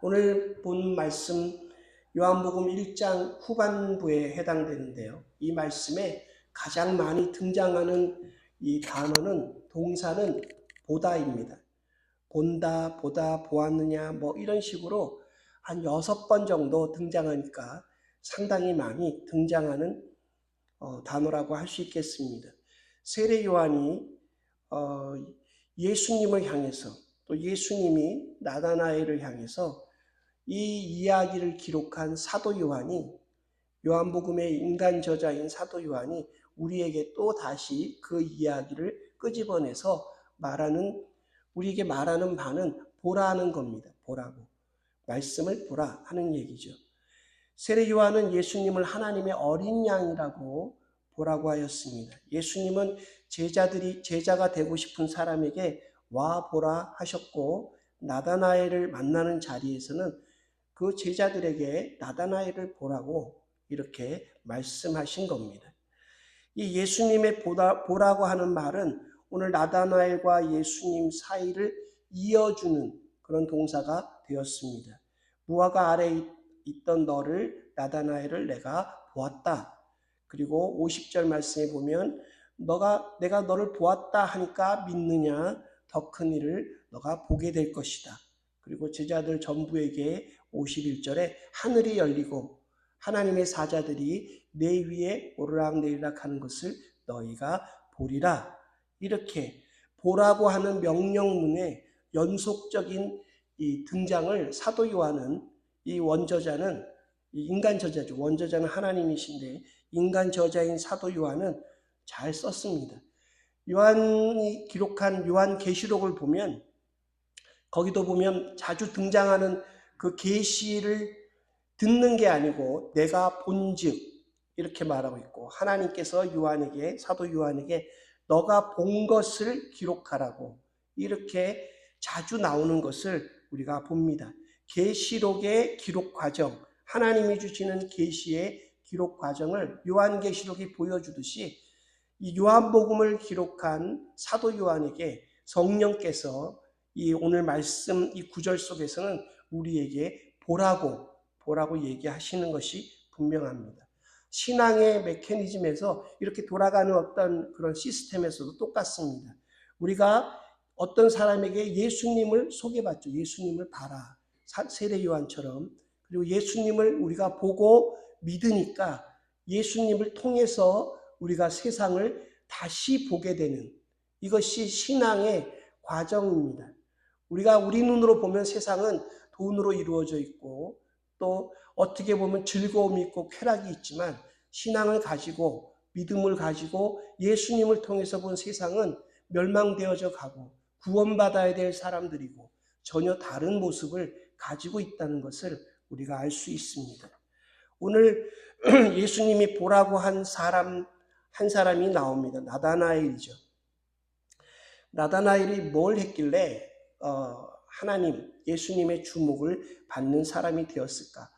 오늘 본 말씀 요한복음 1장 후반부에 해당되는데요. 이 말씀에 가장 많이 등장하는 이 단어는 동사는 보다입니다. 본다, 보다, 보았느냐 뭐 이런 식으로 한 6번 정도 등장하니까 상당히 많이 등장하는 단어라고 할 수 있겠습니다. 세례 요한이 예수님을 향해서 또 예수님이 나다나엘을 향해서 이 이야기를 기록한 사도 요한이 요한복음의 인간 저자인 사도 요한이 우리에게 또 다시 그 이야기를 끄집어내서 우리에게 말하는 바는 보라는 겁니다. 보라고. 말씀을 보라 하는 얘기죠. 세례 요한은 예수님을 하나님의 어린 양이라고 보라고 하였습니다. 예수님은 제자가 되고 싶은 사람에게 와 보라 하셨고, 나다나엘을 만나는 자리에서는 그 제자들에게 나다나엘을 보라고 이렇게 말씀하신 겁니다. 이 예수님의 보라고 하는 말은 오늘 나다나엘과 예수님 사이를 이어주는 그런 동사가 되었습니다. 무화과 아래에 있던 너를, 나다나엘을 내가 보았다. 그리고 50절 말씀에 보면 내가 너를 보았다 하니까 믿느냐? 더 큰 일을 너가 보게 될 것이다. 그리고 제자들 전부에게 51절에 하늘이 열리고 하나님의 사자들이 내 위에 오르락내리락 하는 것을 너희가 보리라. 이렇게 보라고 하는 명령문의 연속적인 이 등장을 사도 요한은, 이 원저자는 인간 저자죠. 원저자는 하나님이신데 인간 저자인 사도 요한은 잘 썼습니다. 요한이 기록한 요한계시록을 보면 거기도 보면 자주 등장하는 그 계시를 듣는 게 아니고 내가 본즉 이렇게 말하고 있고, 하나님께서 사도 요한에게 너가 본 것을 기록하라고 이렇게 자주 나오는 것을 우리가 봅니다. 계시록의 기록 과정, 하나님이 주시는 계시의 기록 과정을 요한계시록이 보여주듯이 이 요한복음을 기록한 사도 요한에게 성령께서 이 오늘 말씀 이 구절 속에서는 우리에게 보라고 얘기하시는 것이 분명합니다. 신앙의 메커니즘에서 이렇게 돌아가는 어떤 그런 시스템에서도 똑같습니다. 우리가 어떤 사람에게 예수님을 소개받죠. 예수님을 봐라. 세례 요한처럼. 그리고 예수님을 우리가 보고 믿으니까 예수님을 통해서 우리가 세상을 다시 보게 되는, 이것이 신앙의 과정입니다. 우리가 우리 눈으로 보면 세상은 돈으로 이루어져 있고 또 어떻게 보면 즐거움이 있고 쾌락이 있지만, 신앙을 가지고 믿음을 가지고 예수님을 통해서 본 세상은 멸망되어져 가고 구원받아야 될 사람들이고 전혀 다른 모습을 가지고 있다는 것을 우리가 알 수 있습니다. 오늘 예수님이 보라고 한 사람이 나옵니다. 나다나엘이죠. 나다나엘이 뭘 했길래 예수님의 주목을 받는 사람이 되었을까?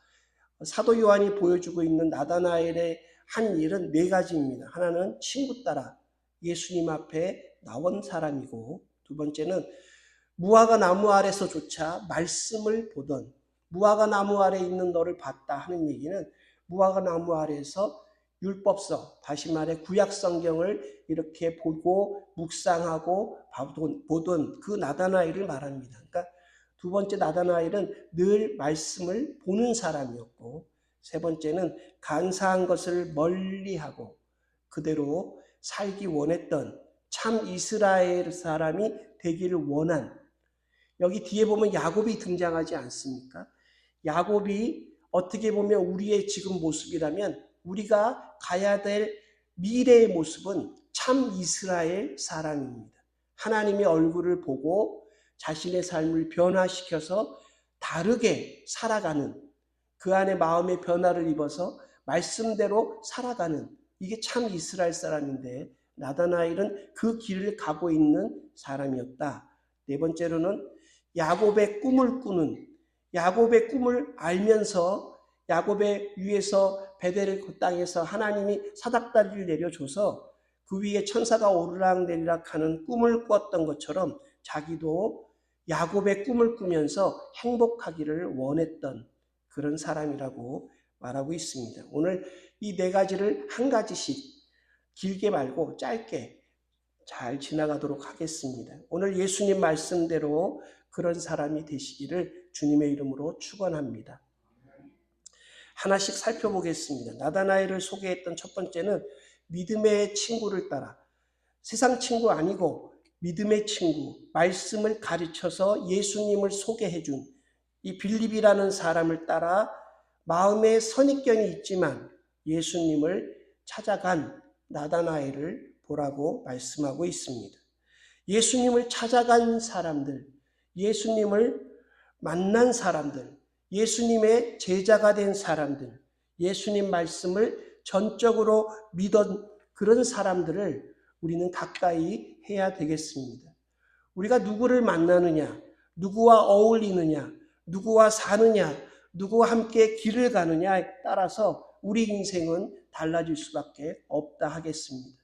사도 요한이 보여주고 있는 나다나엘의 한 일은 4가지입니다. 하나는 친구 따라 예수님 앞에 나온 사람이고, 두 번째는 무화과 나무 아래서조차 말씀을 보던, 무화과 나무 아래 있는 너를 봤다 하는 얘기는 무화과 나무 아래에서 율법성, 다시 말해 구약 성경을 이렇게 보고 묵상하고 보던 그 나다나엘을 말합니다. 그러니까 두 번째 나다나엘은 늘 말씀을 보는 사람이었고, 세 번째는 간사한 것을 멀리하고 그대로 살기 원했던 참 이스라엘 사람이 되기를 원한, 여기 뒤에 보면 야곱이 등장하지 않습니까? 야곱이 어떻게 보면 우리의 지금 모습이라면 우리가 가야 될 미래의 모습은 참 이스라엘 사람입니다. 하나님의 얼굴을 보고 자신의 삶을 변화시켜서 다르게 살아가는, 그 안에 마음의 변화를 입어서 말씀대로 살아가는, 이게 참 이스라엘 사람인데 나다나엘은 그 길을 가고 있는 사람이었다. 네 번째로는 야곱의 꿈을 알면서 야곱의 위에서 베델 그 땅에서 하나님이 사닥다리를 내려줘서 그 위에 천사가 오르락내리락 하는 꿈을 꾸었던 것처럼 자기도 야곱의 꿈을 꾸면서 행복하기를 원했던 그런 사람이라고 말하고 있습니다. 오늘 이 네 가지를 한 가지씩 길게 말고 짧게 잘 지나가도록 하겠습니다. 오늘 예수님 말씀대로 그런 사람이 되시기를 주님의 이름으로 축원합니다. 하나씩 살펴보겠습니다. 나다나엘을 소개했던 첫 번째는 믿음의 친구를 따라, 세상 친구 아니고 믿음의 친구, 말씀을 가르쳐서 예수님을 소개해준 이 빌립이라는 사람을 따라 마음에 선입견이 있지만 예수님을 찾아간 나다나엘을 보라고 말씀하고 있습니다. 예수님을 찾아간 사람들, 예수님을 만난 사람들, 예수님의 제자가 된 사람들, 예수님 말씀을 전적으로 믿은 그런 사람들을 우리는 가까이 해야 되겠습니다. 우리가 누구를 만나느냐, 누구와 어울리느냐, 누구와 사느냐, 누구와 함께 길을 가느냐에 따라서 우리 인생은 달라질 수밖에 없다 하겠습니다.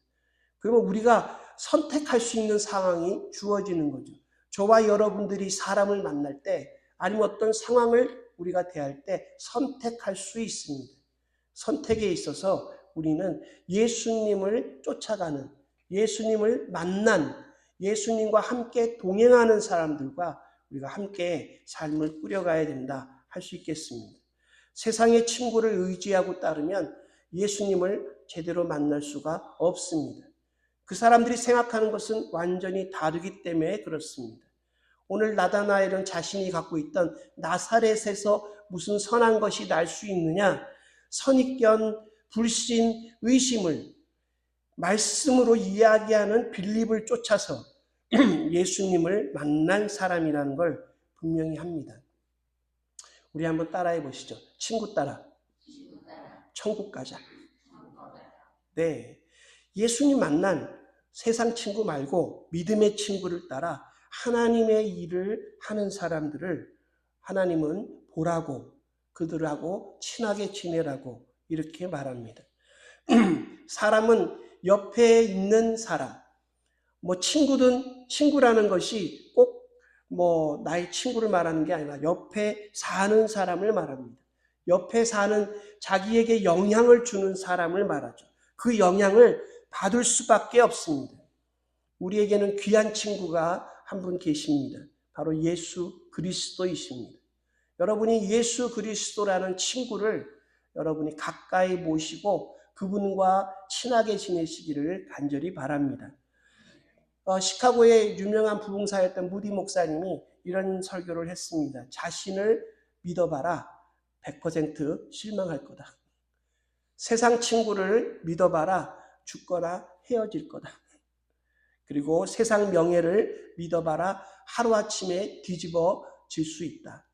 그러면 우리가 선택할 수 있는 상황이 주어지는 거죠. 저와 여러분들이 사람을 만날 때 아니면 어떤 상황을 우리가 대할 때 선택할 수 있습니다. 선택에 있어서 우리는 예수님을 쫓아가는, 예수님을 만난, 예수님과 함께 동행하는 사람들과 우리가 함께 삶을 꾸려가야 된다 할 수 있겠습니다. 세상의 친구를 의지하고 따르면 예수님을 제대로 만날 수가 없습니다. 그 사람들이 생각하는 것은 완전히 다르기 때문에 그렇습니다. 오늘 나다나엘은 자신이 갖고 있던 나사렛에서 무슨 선한 것이 날 수 있느냐, 선입견, 불신, 의심을 말씀으로 이야기하는 빌립을 쫓아서 예수님을 만난 사람이라는 걸 분명히 합니다. 우리 한번 따라해 보시죠. 친구 따라 천국 가자. 네, 예수님 만난 세상 친구 말고 믿음의 친구를 따라 하나님의 일을 하는 사람들을 하나님은 보라고, 그들하고 친하게 지내라고 이렇게 말합니다. 사람은 옆에 있는 사람, 친구라는 것이 꼭 나의 친구를 말하는 게 아니라 옆에 사는 사람을 말합니다. 옆에 사는 자기에게 영향을 주는 사람을 말하죠. 그 영향을 받을 수밖에 없습니다. 우리에게는 귀한 친구가 한 분 계십니다. 바로 예수 그리스도이십니다. 여러분이 예수 그리스도라는 친구를 여러분이 가까이 모시고 그분과 친하게 지내시기를 간절히 바랍니다. 시카고의 유명한 부흥사였던 무디 목사님이 이런 설교를 했습니다. 자신을 믿어봐라. 100% 실망할 거다. 세상 친구를 믿어봐라. 죽거나 헤어질 거다. 그리고 세상 명예를 믿어봐라. 하루아침에 뒤집어질 수 있다.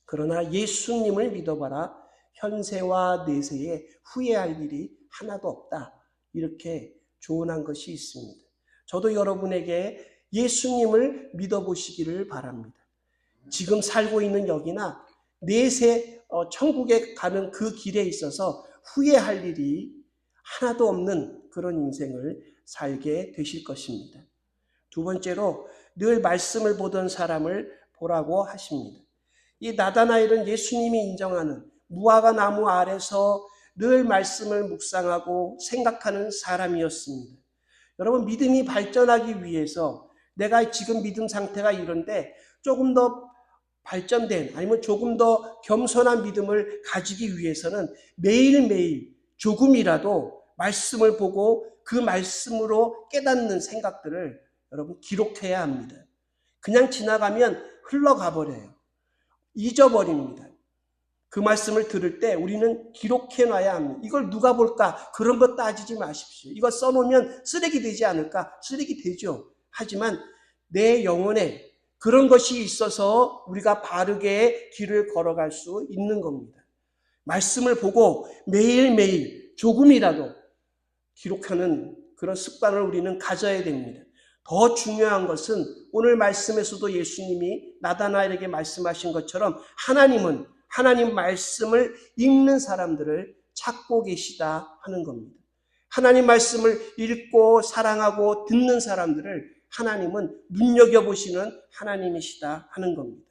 그러나 예수님을 믿어봐라. 현세와 내세에 후회할 일이 하나도 없다. 이렇게 조언한 것이 있습니다. 저도 여러분에게 예수님을 믿어보시기를 바랍니다. 지금 살고 있는 여기나 내세 천국에 가는 그 길에 있어서 후회할 일이 하나도 없는 그런 인생을 살게 되실 것입니다. 두 번째로 늘 말씀을 보던 사람을 보라고 하십니다. 이 나다나엘은 예수님이 인정하는 무화과 나무 아래서 늘 말씀을 묵상하고 생각하는 사람이었습니다. 여러분, 믿음이 발전하기 위해서 내가 지금 믿음 상태가 이런데 조금 더 발전된 아니면 조금 더 겸손한 믿음을 가지기 위해서는 매일매일 조금이라도 말씀을 보고 그 말씀으로 깨닫는 생각들을 여러분 기록해야 합니다. 그냥 지나가면 흘러가 버려요. 잊어버립니다. 그 말씀을 들을 때 우리는 기록해놔야 합니다. 이걸 누가 볼까? 그런 거 따지지 마십시오. 이거 써놓으면 쓰레기 되지 않을까? 쓰레기 되죠. 하지만 내 영혼에 그런 것이 있어서 우리가 바르게 길을 걸어갈 수 있는 겁니다. 말씀을 보고 매일매일 조금이라도 기록하는 그런 습관을 우리는 가져야 됩니다. 더 중요한 것은 오늘 말씀에서도 예수님이 나다나엘에게 말씀하신 것처럼 하나님은 하나님 말씀을 읽는 사람들을 찾고 계시다 하는 겁니다. 하나님 말씀을 읽고 사랑하고 듣는 사람들을 하나님은 눈여겨보시는 하나님이시다 하는 겁니다.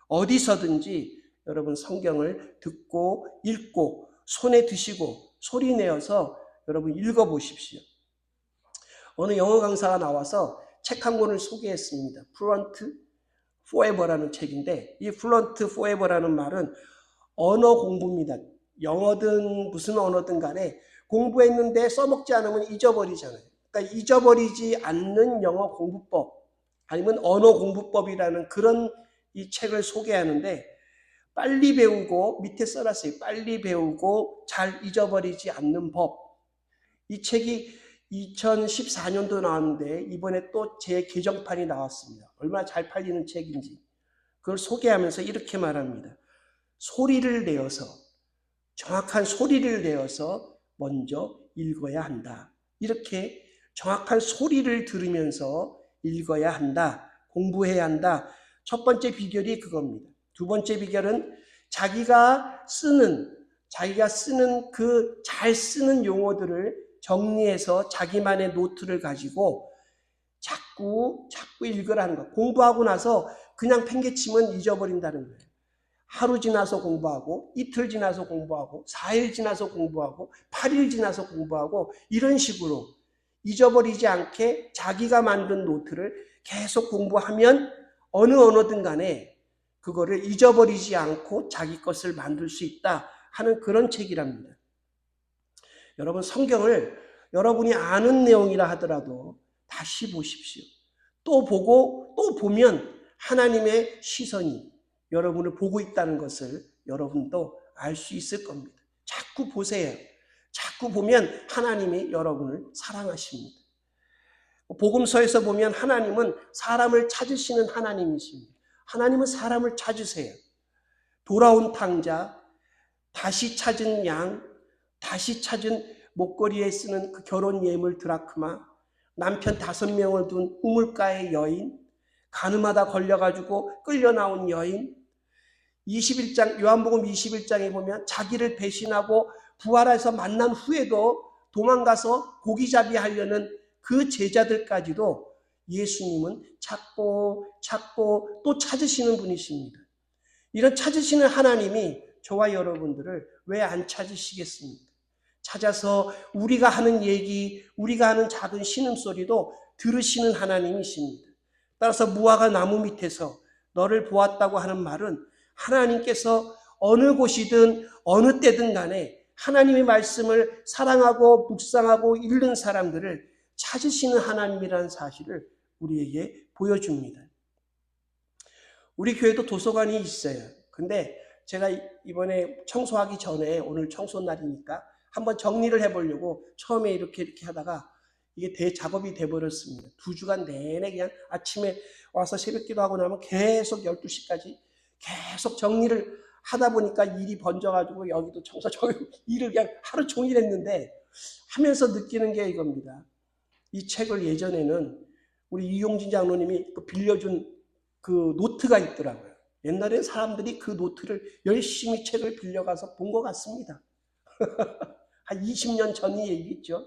어디서든지 여러분 성경을 듣고 읽고 손에 드시고 소리 내어서 여러분 읽어보십시오. 어느 영어 강사가 나와서 책 한 권을 소개했습니다. Fluent Forever라는 책인데, 이 Fluent Forever라는 말은 언어 공부입니다. 영어든 무슨 언어든 간에 공부했는데 써먹지 않으면 잊어버리잖아요. 그러니까 잊어버리지 않는 영어 공부법 아니면 언어 공부법이라는 그런 이 책을 소개하는데, 빨리 배우고, 밑에 써놨어요. 빨리 배우고 잘 잊어버리지 않는 법. 이 책이 2014년도 나왔는데 이번에 또 재개정판이 나왔습니다. 얼마나 잘 팔리는 책인지. 그걸 소개하면서 이렇게 말합니다. 소리를 내어서, 정확한 소리를 내어서 먼저 읽어야 한다. 이렇게 정확한 소리를 들으면서 읽어야 한다. 공부해야 한다. 첫 번째 비결이 그겁니다. 두 번째 비결은 자기가 쓰는 그 잘 쓰는 용어들을 정리해서 자기만의 노트를 가지고 자꾸 읽으라는 거. 공부하고 나서 그냥 팽개치면 잊어버린다는 거예요. 하루 지나서 공부하고, 이틀 지나서 공부하고, 4일 지나서 공부하고, 8일 지나서 공부하고, 이런 식으로 잊어버리지 않게 자기가 만든 노트를 계속 공부하면 어느 언어든 간에 그거를 잊어버리지 않고 자기 것을 만들 수 있다 하는 그런 책이랍니다. 여러분, 성경을 여러분이 아는 내용이라 하더라도 다시 보십시오. 또 보고 또 보면 하나님의 시선이 여러분을 보고 있다는 것을 여러분도 알 수 있을 겁니다. 자꾸 보세요. 자꾸 보면 하나님이 여러분을 사랑하십니다. 복음서에서 보면 하나님은 사람을 찾으시는 하나님이십니다. 하나님은 사람을 찾으세요. 돌아온 탕자, 다시 찾은 양, 다시 찾은 목걸이에 쓰는 그 결혼 예물 드라크마, 남편 5명을 둔 우물가의 여인, 가늠하다 걸려가지고 끌려 나온 여인, 21장, 요한복음 21장에 보면 자기를 배신하고 부활해서 만난 후에도 도망가서 고기잡이 하려는 그 제자들까지도 예수님은 찾고 또 찾으시는 분이십니다. 이런 찾으시는 하나님이 저와 여러분들을 왜 안 찾으시겠습니까? 찾아서 우리가 하는 얘기, 우리가 하는 작은 신음소리도 들으시는 하나님이십니다. 따라서 무화과 나무 밑에서 너를 보았다고 하는 말은 하나님께서 어느 곳이든 어느 때든 간에 하나님의 말씀을 사랑하고 묵상하고 읽는 사람들을 찾으시는 하나님이라는 사실을 우리에게 보여줍니다. 우리 교회도 도서관이 있어요. 근데 제가 이번에 청소하기 전에, 오늘 청소 날이니까 한번 정리를 해보려고 처음에 이렇게 하다가 이게 대작업이 돼버렸습니다. 2주간 내내 그냥 아침에 와서 새벽 기도하고 나면 계속 12시까지 계속 정리를 하다 보니까 일이 번져가지고 여기도 청소 저기 일을 그냥 하루 종일 했는데, 하면서 느끼는 게 이겁니다. 이 책을 예전에는 우리 이용진 장로님이 빌려준 그 노트가 있더라고요. 옛날에 사람들이 그 노트를 열심히 책을 빌려가서 본 것 같습니다. 한 20년 전 얘기겠죠.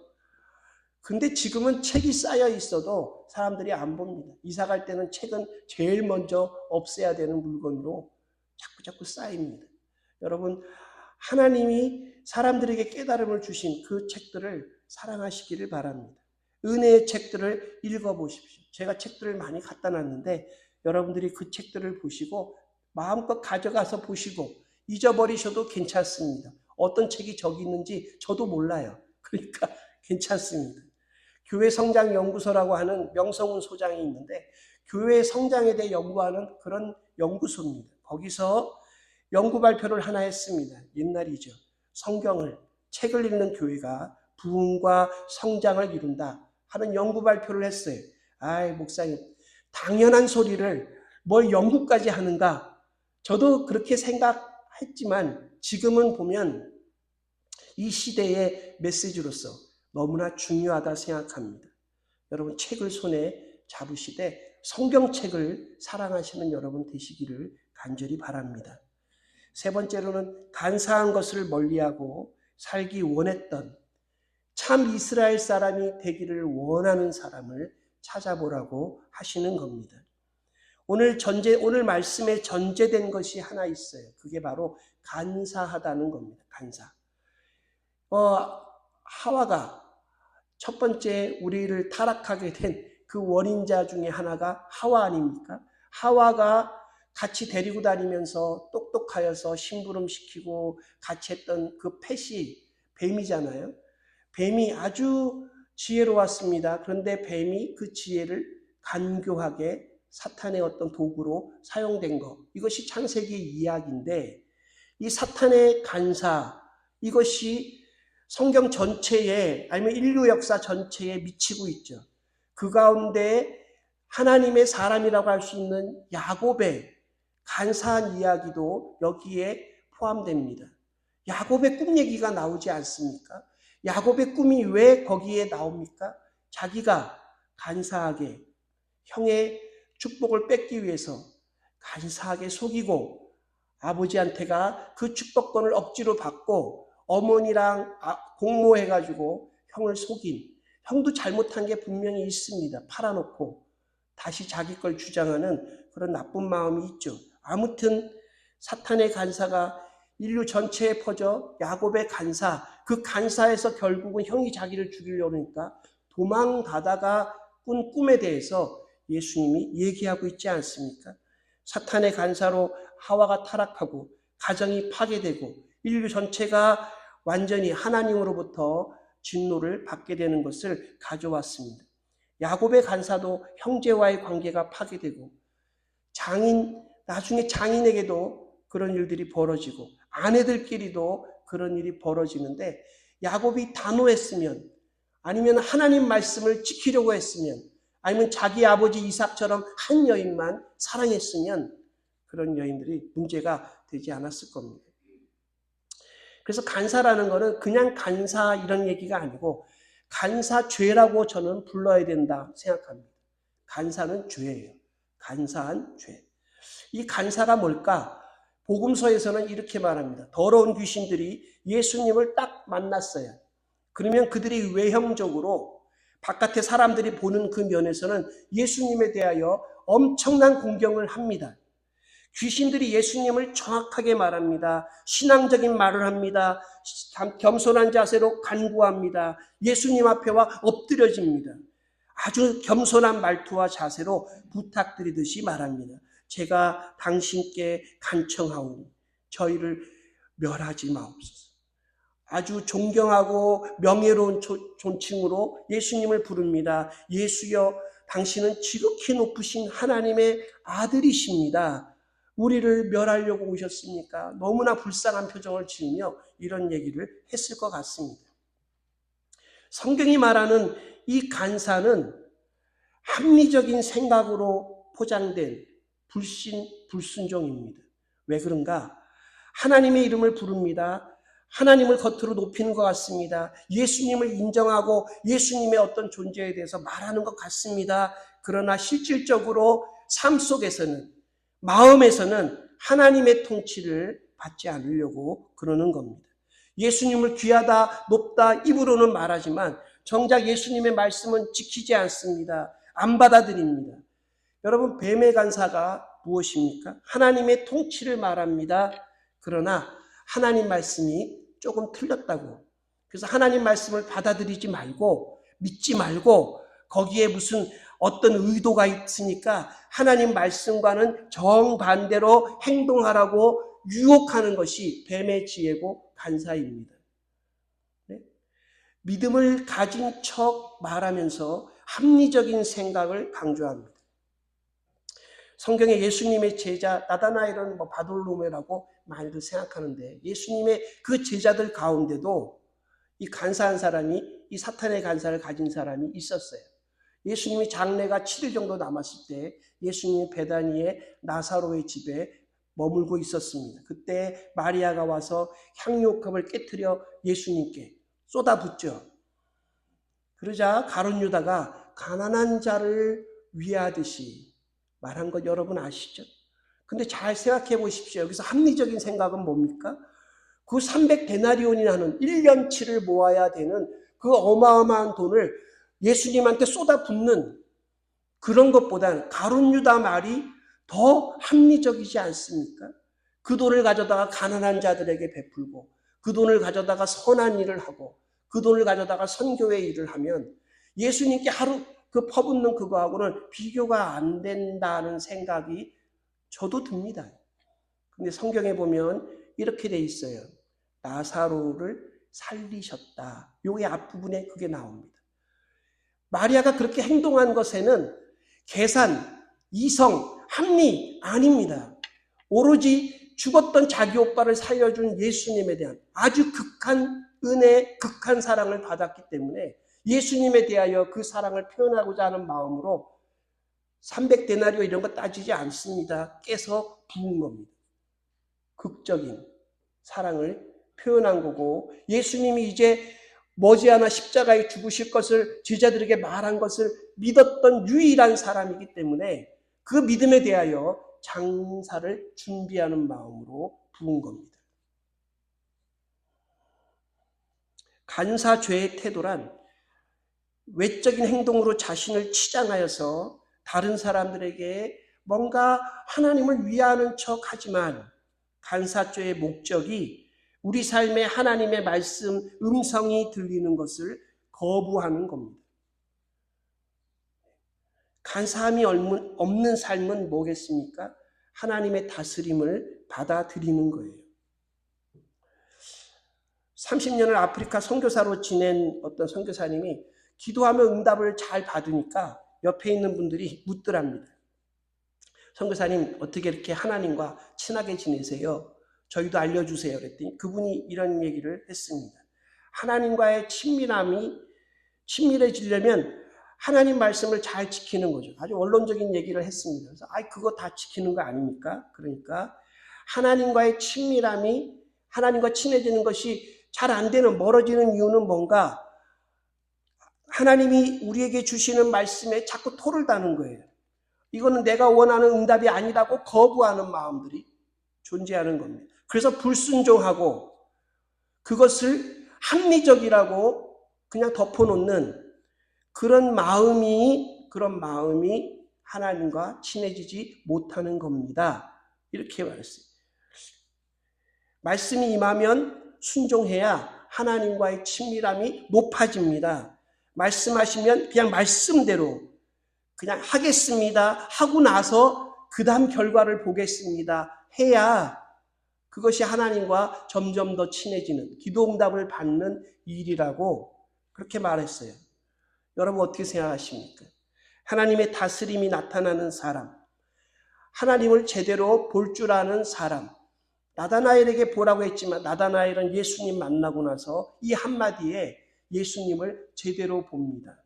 근데 지금은 책이 쌓여 있어도 사람들이 안 봅니다. 이사 갈 때는 책은 제일 먼저 없애야 되는 물건으로 자꾸 쌓입니다. 여러분, 하나님이 사람들에게 깨달음을 주신 그 책들을 사랑하시기를 바랍니다. 은혜의 책들을 읽어보십시오. 제가 책들을 많이 갖다 놨는데 여러분들이 그 책들을 보시고 마음껏 가져가서 보시고 잊어버리셔도 괜찮습니다. 어떤 책이 저기 있는지 저도 몰라요. 그러니까 괜찮습니다. 교회 성장 연구소라고 하는 명성훈 소장이 있는데 교회 성장에 대해 연구하는 그런 연구소입니다. 거기서 연구 발표를 하나 했습니다. 옛날이죠. 성경을, 책을 읽는 교회가 부흥과 성장을 이룬다 하는 연구 발표를 했어요. 아이, 목사님, 당연한 소리를 뭘 연구까지 하는가? 저도 그렇게 생각했지만 지금은 보면 이 시대의 메시지로서 너무나 중요하다 생각합니다. 여러분, 책을 손에 잡으시되 성경책을 사랑하시는 여러분 되시기를 간절히 바랍니다. 세 번째로는 간사한 것을 멀리하고 살기 원했던 참 이스라엘 사람이 되기를 원하는 사람을 찾아보라고 하시는 겁니다. 오늘 말씀에 전제된 것이 하나 있어요. 그게 바로 간사하다는 겁니다. 간사. 하와가 첫 번째 우리를 타락하게 된 그 원인자 중에 하나가 하와 아닙니까? 하와가 같이 데리고 다니면서 똑똑하여서 심부름시키고 같이 했던 그 펫이 뱀이잖아요. 뱀이 아주 지혜로웠습니다. 그런데 뱀이 그 지혜를 간교하게 사탄의 어떤 도구로 사용된 것. 이것이 창세기 이야기인데 이 사탄의 간사, 이것이 성경 전체에 아니면 인류 역사 전체에 미치고 있죠. 그 가운데 하나님의 사람이라고 할 수 있는 야곱의 간사한 이야기도 여기에 포함됩니다. 야곱의 꿈 얘기가 나오지 않습니까? 야곱의 꿈이 왜 거기에 나옵니까? 자기가 간사하게 형의 축복을 뺏기 위해서 간사하게 속이고 아버지한테가 그 축복권을 억지로 받고 어머니랑 공모해가지고 형을 속인, 형도 잘못한 게 분명히 있습니다. 팔아놓고 다시 자기 걸 주장하는 그런 나쁜 마음이 있죠. 아무튼 사탄의 간사가 인류 전체에 퍼져 야곱의 간사, 그 간사에서 결국은 형이 자기를 죽이려고 하니까 도망가다가 꾼 꿈에 대해서 예수님이 얘기하고 있지 않습니까? 사탄의 간사로 하와가 타락하고 가정이 파괴되고 인류 전체가 완전히 하나님으로부터 진노를 받게 되는 것을 가져왔습니다. 야곱의 간사도 형제와의 관계가 파괴되고 나중에 장인에게도 그런 일들이 벌어지고 아내들끼리도 그런 일이 벌어지는데 야곱이 단호했으면 아니면 하나님 말씀을 지키려고 했으면 아니면 자기 아버지 이삭처럼 한 여인만 사랑했으면 그런 여인들이 문제가 되지 않았을 겁니다. 그래서 간사라는 것은 그냥 간사 이런 얘기가 아니고 간사죄라고 저는 불러야 된다 생각합니다. 간사는 죄예요. 간사한 죄. 이 간사가 뭘까? 복음서에서는 이렇게 말합니다. 더러운 귀신들이 예수님을 딱 만났어요. 그러면 그들이 외형적으로 바깥에 사람들이 보는 그 면에서는 예수님에 대하여 엄청난 공경을 합니다. 귀신들이 예수님을 정확하게 말합니다. 신앙적인 말을 합니다. 겸손한 자세로 간구합니다. 예수님 앞에 와 엎드려집니다. 아주 겸손한 말투와 자세로 부탁드리듯이 말합니다. 제가 당신께 간청하오니 저희를 멸하지 마옵소서. 아주 존경하고 명예로운 존칭으로 예수님을 부릅니다. 예수여, 당신은 지극히 높으신 하나님의 아들이십니다. 우리를 멸하려고 오셨습니까? 너무나 불쌍한 표정을 지으며 이런 얘기를 했을 것 같습니다. 성경이 말하는 이 간사는 합리적인 생각으로 포장된 불순종입니다. 왜 그런가? 하나님의 이름을 부릅니다. 하나님을 겉으로 높이는 것 같습니다. 예수님을 인정하고 예수님의 어떤 존재에 대해서 말하는 것 같습니다. 그러나 실질적으로 삶 속에서는, 마음에서는 하나님의 통치를 받지 않으려고 그러는 겁니다. 예수님을 귀하다, 높다 입으로는 말하지만 정작 예수님의 말씀은 지키지 않습니다. 안 받아들입니다. 여러분, 뱀의 간사가 무엇입니까? 하나님의 통치를 말합니다. 그러나 하나님 말씀이 조금 틀렸다고. 그래서 하나님 말씀을 받아들이지 말고 믿지 말고 거기에 무슨 어떤 의도가 있으니까 하나님 말씀과는 정반대로 행동하라고 유혹하는 것이 뱀의 지혜고 간사입니다. 네? 믿음을 가진 척 말하면서 합리적인 생각을 강조합니다. 성경에 예수님의 제자 나다나엘은 바돌로메라고 많이들 생각하는데 예수님의 그 제자들 가운데도 이 간사한 사람이, 이 사탄의 간사를 가진 사람이 있었어요. 예수님이 장례가 7일 정도 남았을 때 예수님이 베다니의 나사로의 집에 머물고 있었습니다. 그때 마리아가 와서 향유옥합을 깨트려 예수님께 쏟아붓죠. 그러자 가룟 유다가 가난한 자를 위하듯이 말한 것 여러분 아시죠? 근데 잘 생각해 보십시오. 여기서 합리적인 생각은 뭡니까? 그 300데나리온이라는 1년치를 모아야 되는 그 어마어마한 돈을 예수님한테 쏟아붓는 그런 것보다는 가룟 유다 말이 더 합리적이지 않습니까? 그 돈을 가져다가 가난한 자들에게 베풀고 그 돈을 가져다가 선한 일을 하고 그 돈을 가져다가 선교의 일을 하면 예수님께 하루 그 퍼붓는 그거하고는 비교가 안 된다는 생각이 저도 듭니다. 근데 성경에 보면 이렇게 돼 있어요. 나사로를 살리셨다. 요게 앞부분에 그게 나옵니다. 마리아가 그렇게 행동한 것에는 계산, 이성, 합리 아닙니다. 오로지 죽었던 자기 오빠를 살려준 예수님에 대한 아주 극한 은혜, 극한 사랑을 받았기 때문에 예수님에 대하여 그 사랑을 표현하고자 하는 마음으로 300데나리오 이런 거 따지지 않습니다. 깨서 부은 겁니다. 극적인 사랑을 표현한 거고 예수님이 이제 머지않아 십자가에 죽으실 것을 제자들에게 말한 것을 믿었던 유일한 사람이기 때문에 그 믿음에 대하여 장사를 준비하는 마음으로 부은 겁니다. 간사죄의 태도란 외적인 행동으로 자신을 치장하여서 다른 사람들에게 뭔가 하나님을 위하는 척하지만 간사죄의 목적이 우리 삶에 하나님의 말씀, 음성이 들리는 것을 거부하는 겁니다. 간사함이 없는 삶은 뭐겠습니까? 하나님의 다스림을 받아들이는 거예요. 30년을 아프리카 선교사로 지낸 어떤 선교사님이 기도하며 응답을 잘 받으니까 옆에 있는 분들이 묻더랍니다. 선교사님 어떻게 이렇게 하나님과 친하게 지내세요? 저희도 알려주세요. 그랬더니 그분이 이런 얘기를 했습니다. 하나님과의 친밀해지려면 하나님 말씀을 잘 지키는 거죠. 아주 원론적인 얘기를 했습니다. 그래서 그거 다 지키는 거 아닙니까? 그러니까 하나님과의 친밀함이 하나님과 친해지는 것이 잘 안 되는 멀어지는 이유는 뭔가 하나님이 우리에게 주시는 말씀에 자꾸 토를 다는 거예요. 이거는 내가 원하는 응답이 아니라고 거부하는 마음들이 존재하는 겁니다. 그래서 불순종하고 그것을 합리적이라고 그냥 덮어놓는 그런 마음이 하나님과 친해지지 못하는 겁니다. 이렇게 말했어요. 말씀이 임하면 순종해야 하나님과의 친밀함이 높아집니다. 말씀하시면 그냥 말씀대로 그냥 하겠습니다. 하고 나서 그 다음 결과를 보겠습니다. 해야 그것이 하나님과 점점 더 친해지는 기도응답을 받는 일이라고 그렇게 말했어요. 여러분 어떻게 생각하십니까? 하나님의 다스림이 나타나는 사람, 하나님을 제대로 볼 줄 아는 사람, 나다나엘에게 보라고 했지만 나다나엘은 예수님 만나고 나서 이 한마디에 예수님을 제대로 봅니다.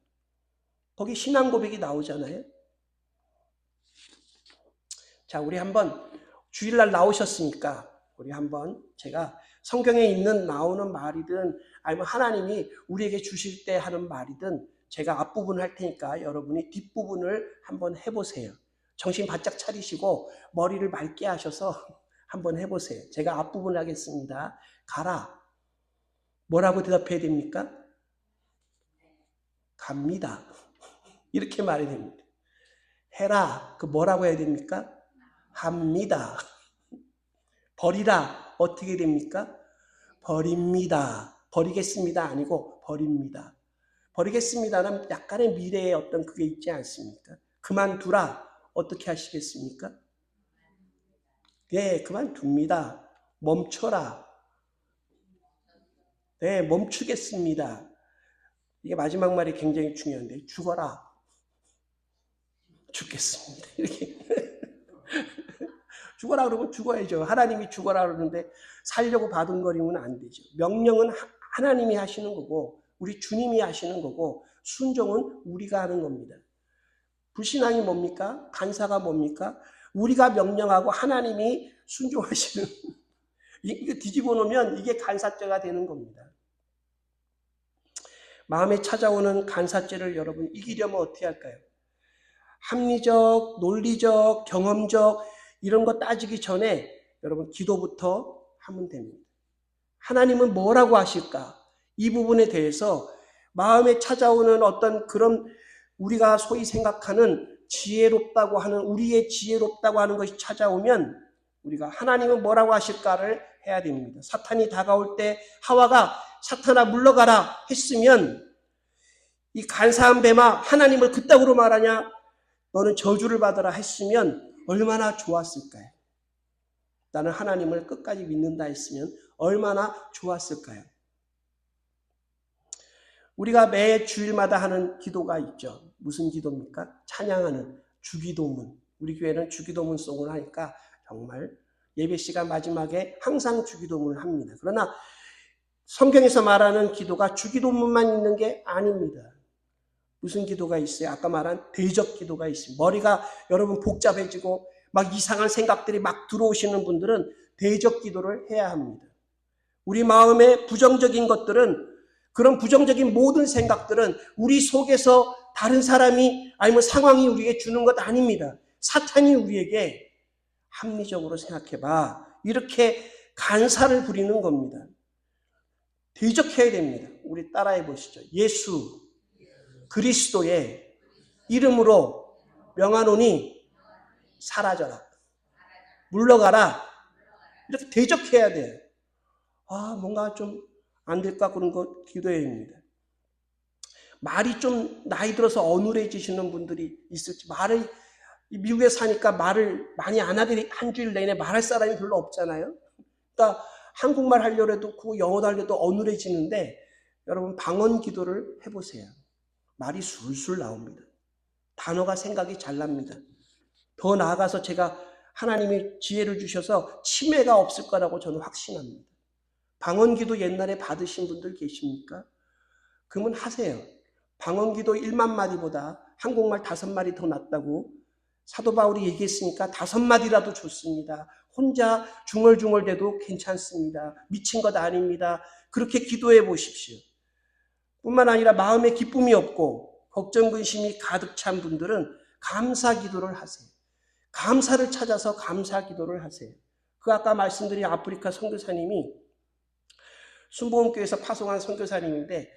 거기 신앙 고백이 나오잖아요. 자, 우리 한번 주일날 나오셨으니까 우리 한번 제가 성경에 나오는 말이든 아니면 하나님이 우리에게 주실 때 하는 말이든 제가 앞부분 할 테니까 여러분이 뒷부분을 한번 해보세요. 정신 바짝 차리시고 머리를 맑게 하셔서 한번 해보세요. 제가 앞부분 하겠습니다. 가라. 뭐라고 대답해야 됩니까? 갑니다. 이렇게 말해야 됩니다. 해라. 그 뭐라고 해야 됩니까? 합니다. 버리라. 어떻게 됩니까? 버립니다. 버리겠습니다. 아니고 버립니다. 버리겠습니다는 약간의 미래의 어떤 그게 있지 않습니까? 그만두라. 어떻게 하시겠습니까? 네, 그만둡니다. 멈춰라. 네, 멈추겠습니다. 이게 마지막 말이 굉장히 중요한데 죽어라. 죽겠습니다. 이렇게 죽어라 그러면 죽어야죠. 하나님이 죽어라 그러는데 살려고 바둥거리면 안 되죠. 명령은 하나님이 하시는 거고 우리 주님이 하시는 거고 순종은 우리가 하는 겁니다. 불신앙이 뭡니까? 간사가 뭡니까? 우리가 명령하고 하나님이 순종하시는 이거 뒤집어 놓으면 이게 간사죄가 되는 겁니다. 마음에 찾아오는 간사죄를 여러분 이기려면 어떻게 할까요? 합리적, 논리적, 경험적 이런 거 따지기 전에 여러분 기도부터 하면 됩니다. 하나님은 뭐라고 하실까? 이 부분에 대해서 마음에 찾아오는 어떤 그런 우리가 소위 생각하는 지혜롭다고 하는, 우리의 지혜롭다고 하는 것이 찾아오면 우리가 하나님은 뭐라고 하실까를 해야 됩니다. 사탄이 다가올 때 하와가 사탄아 물러가라 했으면 이 간사한 뱀아 하나님을 그따구로 말하냐, 너는 저주를 받아라 했으면 얼마나 좋았을까요? 나는 하나님을 끝까지 믿는다 했으면 얼마나 좋았을까요? 우리가 매 주일마다 하는 기도가 있죠. 무슨 기도입니까? 찬양하는 주기도문. 우리 교회는 주기도문송을 하니까 정말 예배 시간 마지막에 항상 주기도문을 합니다. 그러나 성경에서 말하는 기도가 주기도문만 있는 게 아닙니다. 무슨 기도가 있어요? 아까 말한 대적 기도가 있습니다. 머리가 여러분 복잡해지고 막 이상한 생각들이 막 들어오시는 분들은 대적 기도를 해야 합니다. 우리 마음에 부정적인 것들은, 그런 부정적인 모든 생각들은 우리 속에서 다른 사람이 아니면 상황이 우리에게 주는 것 아닙니다. 사탄이 우리에게 합리적으로 생각해봐, 이렇게 간사를 부리는 겁니다. 대적해야 됩니다. 우리 따라해 보시죠. 예수 그리스도의 이름으로 명하노니 사라져라, 물러가라, 이렇게 대적해야 돼요. 뭔가 좀 안 될까 그런 거 기도해야 합니다. 말이 좀 나이 들어서 어눌해지시는 분들이 있을지, 말을 미국에 사니까 말을 많이 안 하더니 한 주일 내내 말할 사람이 별로 없잖아요. 그러니까 한국말 하려고 해도 그 영어도 하려도 어눌해지는데 여러분 방언 기도를 해보세요. 말이 술술 나옵니다. 단어가 생각이 잘 납니다. 더 나아가서 제가 하나님이 지혜를 주셔서 치매가 없을 거라고 저는 확신합니다. 방언기도 옛날에 받으신 분들 계십니까? 그러면 하세요. 방언기도 1만 마디보다 한국말 5마디 더 낫다고 사도 바울이 얘기했으니까 5마디라도 좋습니다. 혼자 중얼중얼대도 괜찮습니다. 미친 것 아닙니다. 그렇게 기도해 보십시오. 뿐만 아니라 마음에 기쁨이 없고 걱정 근심이 가득 찬 분들은 감사 기도를 하세요. 감사를 찾아서 감사 기도를 하세요. 그 아까 말씀드린 아프리카 선교사님이 순복음교회에서 파송한 선교사님인데,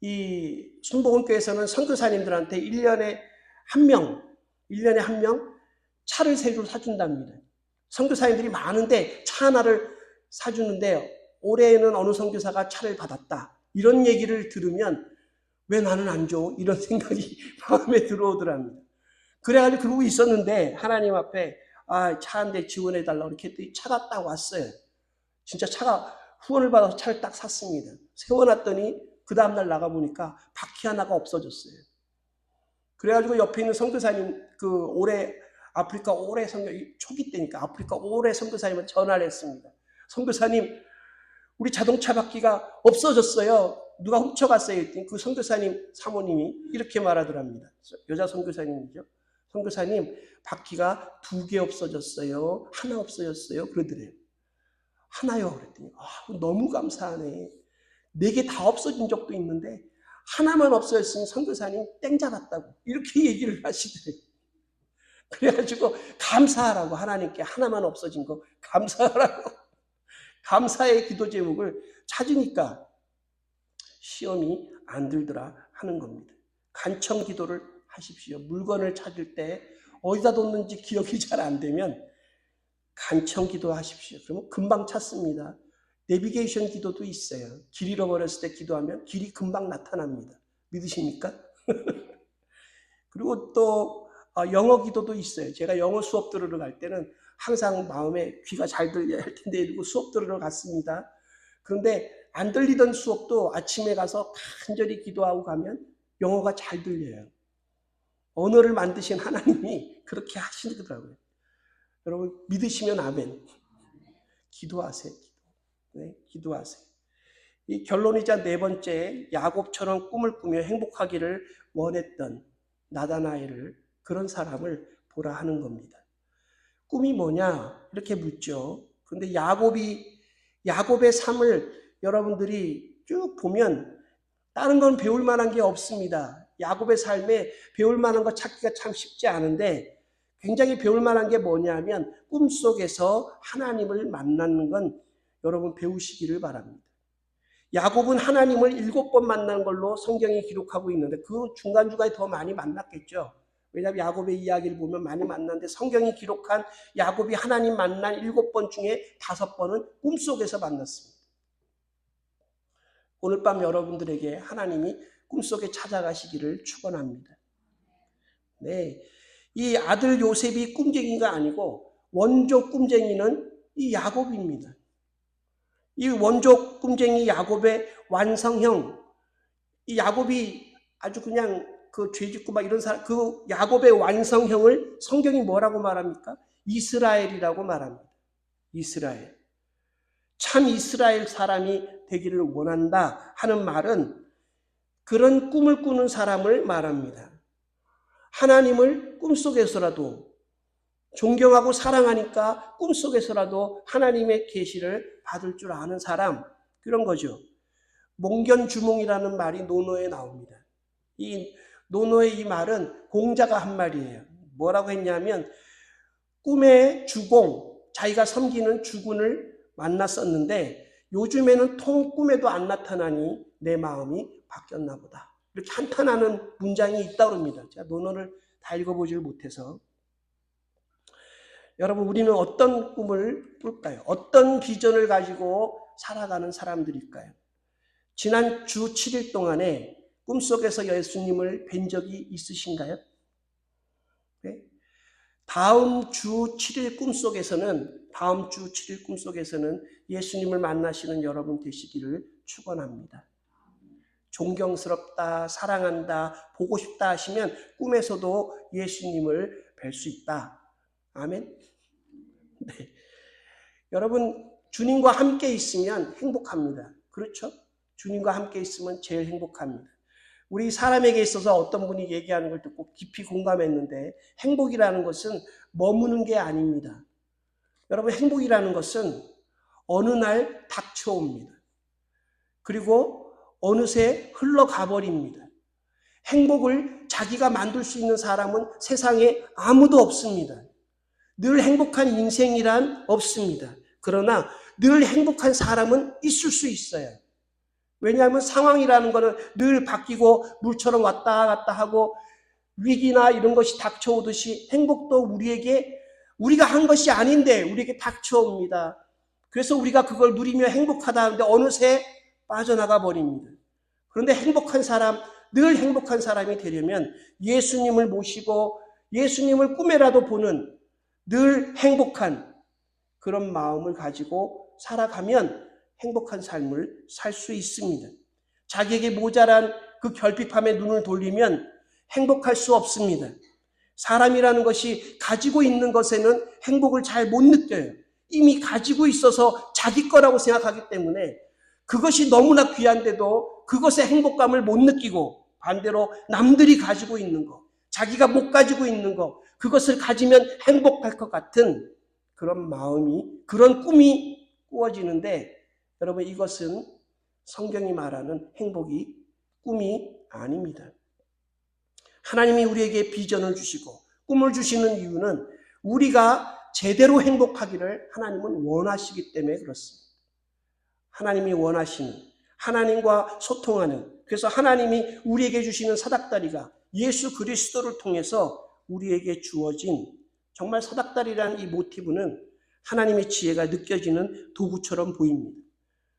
이 순복음교회에서는 선교사님들한테 1년에 한 명 차를 세 줄 사준답니다. 선교사님들이 많은데 차 하나를 사주는데 올해에는 어느 선교사가 차를 받았다, 이런 얘기를 들으면 왜 나는 안 줘? 이런 생각이 마음에 들어오더랍니다. 그래가지고 그러고 있었는데 하나님 앞에 차 한 대 지원해달라고 이렇게 했더니 차가 딱 왔어요. 진짜 차가 후원을 받아서 차를 딱 샀습니다. 세워놨더니 그 다음날 나가보니까 바퀴 하나가 없어졌어요. 그래가지고 옆에 있는 선교사님, 아프리카 오래 선교, 초기 때니까 아프리카 오래 선교사님한테 전화를 했습니다. 선교사님, 우리 자동차 바퀴가 없어졌어요. 누가 훔쳐갔어요. 했더니 그 선교사님 사모님이 이렇게 말하더랍니다. 여자 선교사님이죠. 선교사님, 바퀴가 2개 없어졌어요. 하나 없어졌어요. 그러더래요. 하나요. 그랬더니 너무 감사하네. 4개 다 없어진 적도 있는데 하나만 없어졌으니 선교사님 땡 잡았다고 이렇게 얘기를 하시더래요. 그래가지고 감사하라고, 하나님께 하나만 없어진 거 감사하라고 감사의 기도 제목을 찾으니까 시험이 안 들더라 하는 겁니다. 간청 기도를 하십시오. 물건을 찾을 때 어디다 뒀는지 기억이 잘 안 되면 간청 기도하십시오. 그러면 금방 찾습니다. 내비게이션 기도도 있어요. 길 잃어버렸을 때 기도하면 길이 금방 나타납니다. 믿으십니까? 그리고 또 영어 기도도 있어요. 제가 영어 수업 들으러 갈 때는 항상 마음에 귀가 잘 들려야 할 텐데 이러고 수업 들으러 갔습니다. 그런데 안 들리던 수업도 아침에 가서 간절히 기도하고 가면 영어가 잘 들려요. 언어를 만드신 하나님이 그렇게 하시더라고요. 여러분 믿으시면 아멘. 기도하세요. 네, 기도하세요. 이 결론이자 4번째, 야곱처럼 꿈을 꾸며 행복하기를 원했던 나다나엘을, 그런 사람을 보라 하는 겁니다. 꿈이 뭐냐? 이렇게 묻죠. 그런데 야곱의 삶을 여러분들이 쭉 보면 다른 건 배울 만한 게 없습니다. 야곱의 삶에 배울 만한 거 찾기가 참 쉽지 않은데 굉장히 배울 만한 게 뭐냐면 꿈속에서 하나님을 만나는 건 여러분 배우시기를 바랍니다. 야곱은 하나님을 7번 만난 걸로 성경이 기록하고 있는데 그 중간중간에 더 많이 만났겠죠. 왜냐하면 야곱의 이야기를 보면 많이 만났는데 성경이 기록한 야곱이 하나님 만난 7번 중에 5번은 꿈속에서 만났습니다. 오늘 밤 여러분들에게 하나님이 꿈속에 찾아가시기를 축원합니다. 네, 이 아들 요셉이 꿈쟁이가 아니고 원조 꿈쟁이는 이 야곱입니다. 이 원조 꿈쟁이 야곱의 완성형, 이 야곱이 아주 그냥 그 죄짓고 막 이런 사람, 그 야곱의 완성형을 성경이 뭐라고 말합니까? 이스라엘이라고 말합니다. 이스라엘. 참 이스라엘 사람이 되기를 원한다 하는 말은 그런 꿈을 꾸는 사람을 말합니다. 하나님을 꿈속에서라도 존경하고 사랑하니까 꿈속에서라도 하나님의 계시를 받을 줄 아는 사람, 그런 거죠. 몽견주몽이라는 말이 논어에 나옵니다. 이 논어의 이 말은 공자가 한 말이에요. 뭐라고 했냐면 꿈의 주공, 자기가 섬기는 주군을 만났었는데 요즘에는 통 꿈에도 안 나타나니 내 마음이 바뀌었나 보다. 이렇게 한탄하는 문장이 있다고 합니다. 제가 논어를 다 읽어보질 못해서. 여러분, 우리는 어떤 꿈을 꿀까요? 어떤 비전을 가지고 살아가는 사람들일까요? 지난 주 7일 동안에 꿈속에서 예수님을 뵌 적이 있으신가요? 네? 다음 주 7일 꿈속에서는 예수님을 만나시는 여러분 되시기를 축원합니다. 존경스럽다, 사랑한다, 보고 싶다 하시면 꿈에서도 예수님을 뵐 수 있다. 아멘. 네. 여러분, 주님과 함께 있으면 행복합니다. 그렇죠? 주님과 함께 있으면 제일 행복합니다. 우리 사람에게 있어서 어떤 분이 얘기하는 걸 듣고 깊이 공감했는데 행복이라는 것은 머무는 게 아닙니다. 여러분, 행복이라는 것은 어느 날 닥쳐옵니다. 그리고 어느새 흘러가 버립니다. 행복을 자기가 만들 수 있는 사람은 세상에 아무도 없습니다. 늘 행복한 인생이란 없습니다. 그러나 늘 행복한 사람은 있을 수 있어요. 왜냐하면 상황이라는 것은 늘 바뀌고 물처럼 왔다 갔다 하고 위기나 이런 것이 닥쳐오듯이 행복도 우리가 한 것이 아닌데 우리에게 닥쳐옵니다. 그래서 우리가 그걸 누리며 행복하다 하는데 어느새 빠져나가 버립니다. 그런데 늘 행복한 사람이 되려면 예수님을 모시고 예수님을 꿈에라도 보는 늘 행복한 그런 마음을 가지고 살아가면 행복한 삶을 살 수 있습니다. 자기에게 모자란 그 결핍함에 눈을 돌리면 행복할 수 없습니다. 사람이라는 것이 가지고 있는 것에는 행복을 잘 못 느껴요. 이미 가지고 있어서 자기 거라고 생각하기 때문에 그것이 너무나 귀한데도 그것의 행복감을 못 느끼고 반대로 남들이 가지고 있는 것, 자기가 못 가지고 있는 것, 그것을 가지면 행복할 것 같은 그런 그런 꿈이 꾸어지는데 여러분, 이것은 성경이 말하는 꿈이 아닙니다. 하나님이 우리에게 비전을 주시고 꿈을 주시는 이유는 우리가 제대로 행복하기를 하나님은 원하시기 때문에 그렇습니다. 하나님이 원하시는, 하나님과 소통하는, 그래서 하나님이 우리에게 주시는 사닥다리가 예수 그리스도를 통해서 우리에게 주어진 정말 사닥다리라는 이 모티브는 하나님의 지혜가 느껴지는 도구처럼 보입니다.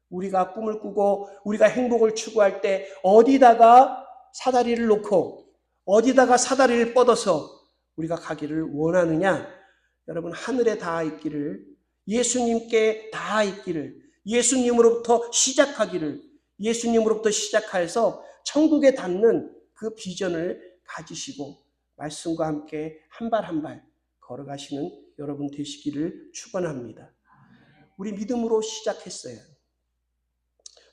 우리가 꿈을 꾸고 우리가 행복을 추구할 때 어디다가 사다리를 놓고 어디다가 사다리를 뻗어서 우리가 가기를 원하느냐? 여러분, 하늘에 닿아 있기를, 예수님께 닿아 있기를, 예수님으로부터 시작해서 천국에 닿는 그 비전을 가지시고 말씀과 함께 한 발 한 발 걸어가시는 여러분 되시기를 축원합니다. 우리 믿음으로 시작했어요.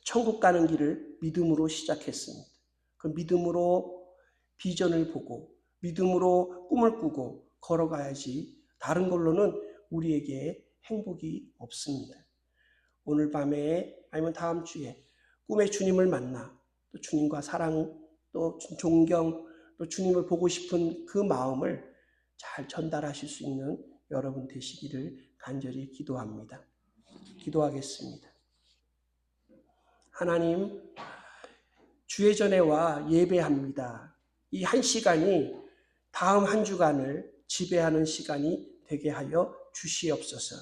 천국 가는 길을 믿음으로 시작했습니다. 그 믿음으로 비전을 보고 믿음으로 꿈을 꾸고 걸어가야지 다른 걸로는 우리에게 행복이 없습니다. 오늘 밤에 아니면 다음 주에 꿈에 주님을 만나 또 주님과 사랑 또 존경 또 주님을 보고 싶은 그 마음을 잘 전달하실 수 있는 여러분 되시기를 간절히 기도합니다. 기도하겠습니다. 하나님, 주의 전에와 예배합니다. 이 한 시간이 다음 한 주간을 지배하는 시간이 되게 하여 주시옵소서.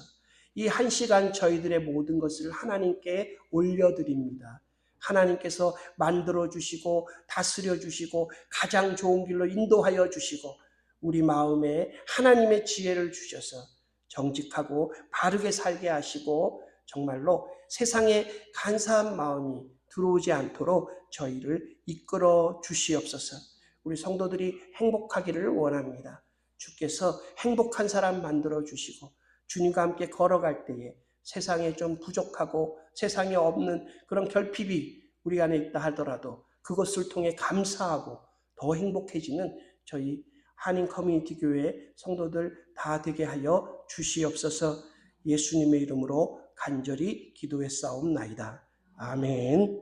이 한 시간 저희들의 모든 것을 하나님께 올려드립니다. 하나님께서 만들어 주시고 다스려 주시고 가장 좋은 길로 인도하여 주시고 우리 마음에 하나님의 지혜를 주셔서 정직하고 바르게 살게 하시고 정말로 세상에 간사한 마음이 들어오지 않도록 저희를 이끌어 주시옵소서. 우리 성도들이 행복하기를 원합니다. 주께서 행복한 사람 만들어 주시고 주님과 함께 걸어갈 때에 세상에 좀 부족하고 세상에 없는 그런 결핍이 우리 안에 있다 하더라도 그것을 통해 감사하고 더 행복해지는 저희 한인 커뮤니티 교회 성도들 다 되게 하여 주시옵소서. 예수님의 이름으로 간절히 기도했사옵나이다. 아멘.